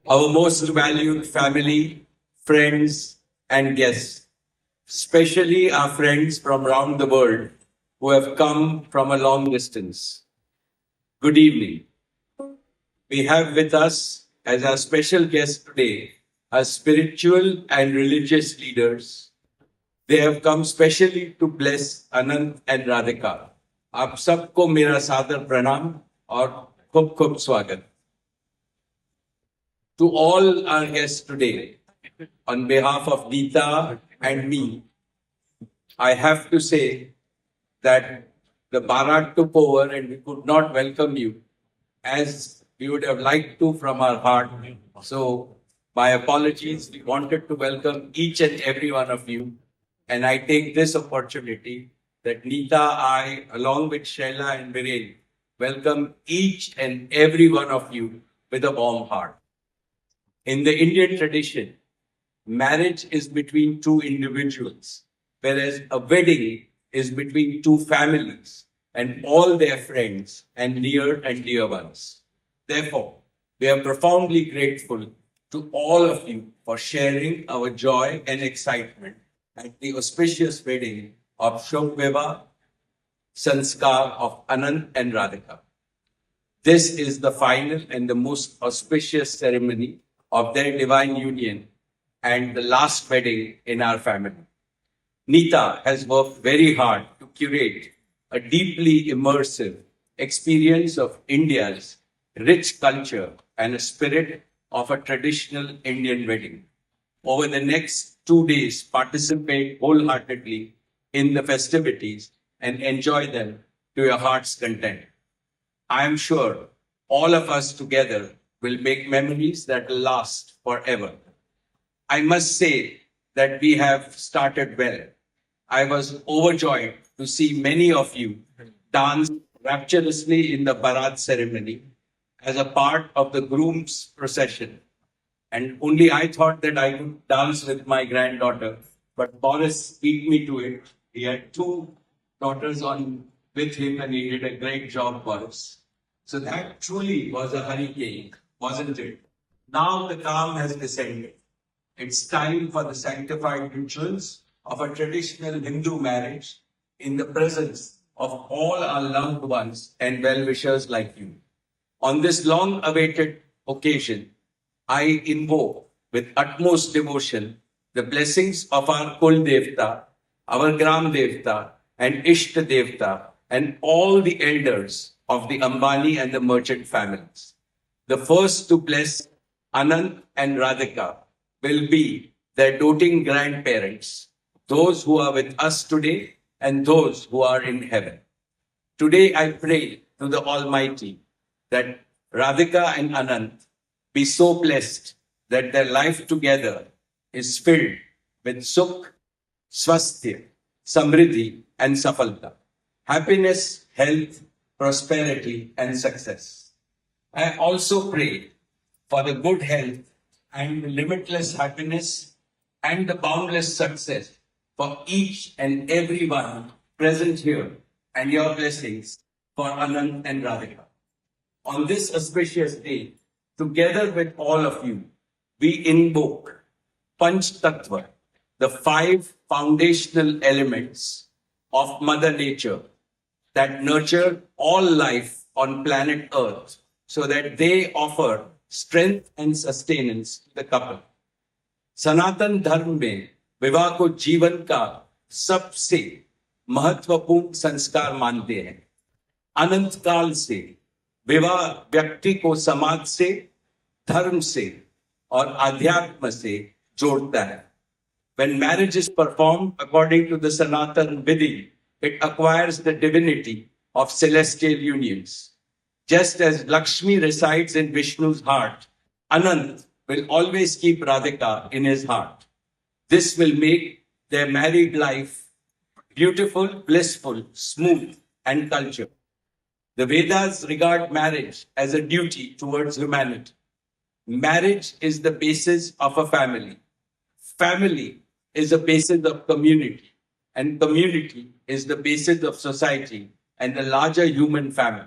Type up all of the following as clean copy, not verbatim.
Our most valued family, friends, and guests, especially our friends from around the world who have come from a long distance. Good evening. We have with us as our special guests today our spiritual and religious leaders. They have come specially to bless Anant and Radhika. आप सबको मेरा सादर प्रणाम और खूब खूब स्वागत. To all our guests today, on behalf of Neeta and me, I have to say that the Bharat took over and we could not welcome you as we would have liked to from our heart. So, my apologies. We wanted to welcome each and every one of you. And I take this opportunity that Neeta, I, along with Shaila and Viren, welcome each and every one of you with a warm heart. In the Indian tradition, marriage is between two individuals, whereas a wedding is between two families and all their friends and near and dear ones. Therefore, we are profoundly grateful to all of you for sharing our joy and excitement at the auspicious wedding of Shok Vivah Sanskar of Anant and Radhika. This is the final and the most auspicious ceremony of their divine union and the last wedding in our family. Neeta has worked very hard to curate a deeply immersive experience of India's rich culture and a spirit of a traditional Indian wedding. Over the next 2 days, participate wholeheartedly in the festivities and enjoy them to your heart's content. I am sure all of us together will make memories that will last forever. I must say that we have started well. I was overjoyed to see many of you dance rapturously in the Bharat ceremony as a part of the groom's procession. And only I thought that I would dance with my granddaughter, but Boris beat me to it. He had 2 daughters on with him and he did a great job, Boris. So that truly was a hurricane, wasn't it? Now the calm has descended. It's time for the sanctified rituals of a traditional Hindu marriage in the presence of all our loved ones and well-wishers like you. On this long-awaited occasion, I invoke with utmost devotion the blessings of our Kul Devta, our Gram Devta, and Ishta Devta, and all the elders of the Ambani and the merchant families. The first to bless Anant and Radhika will be their doting grandparents, those who are with us today and those who are in heaven. Today I pray to the Almighty that Radhika and Anant be so blessed that their life together is filled with Sukh, Swasthya, Samriddhi and Safalta, happiness, health, prosperity and success. I also pray for the good health and the limitless happiness and the boundless success for each and every one present here and your blessings for Anant and Radhika. On this auspicious day, together with all of you, we invoke Panch Tattva, the 5 foundational elements of Mother Nature that nurture all life on planet Earth so that they offer strength and sustenance to the couple. सनातन धर्म में विवाह को जीवन का सबसे महत्वपूर्ण संस्कार मानते हैं. अनंत काल से विवाह व्यक्ति को समाज से, धर्म से और आध्यात्म से जोड़ता है. When marriage is performed according to the Sanatan Vidhi, it acquires the divinity of celestial unions. Just as Lakshmi resides in Vishnu's heart, Anant will always keep Radhika in his heart. This will make their married life beautiful, blissful, smooth, and cultured. The Vedas regard marriage as a duty towards humanity. Marriage is the basis of a family. Family is the basis of community, and community is the basis of society and the larger human family.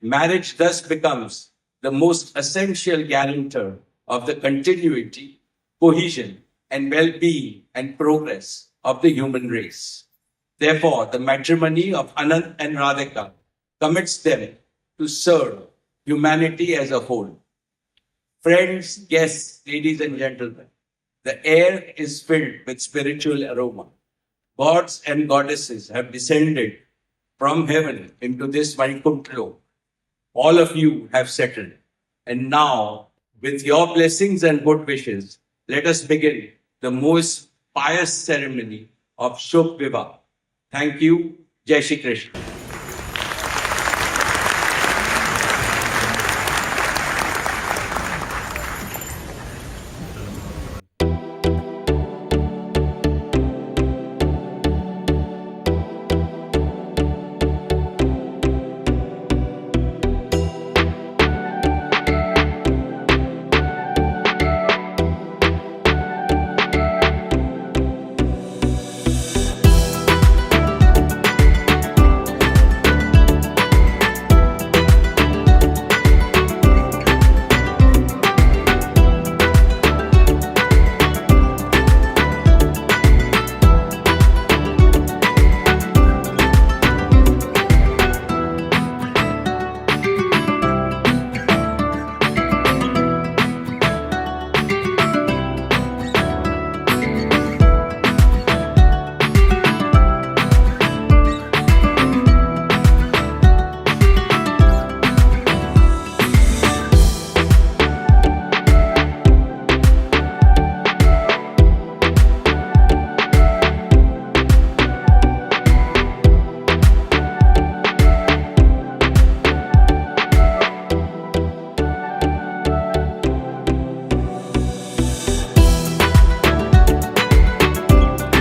Marriage thus becomes the most essential guarantor of the continuity, cohesion, and well-being and progress of the human race. Therefore, the matrimony of Anant and Radhika commits them to serve humanity as a whole. Friends, guests, ladies and gentlemen, the air is filled with spiritual aroma. Gods and goddesses have descended from heaven into this Vaikuntha lok. All of you have settled. And now, with your blessings and good wishes, let us begin the most pious ceremony of Shubh Vivah. Thank you. Jai Shri Krishna.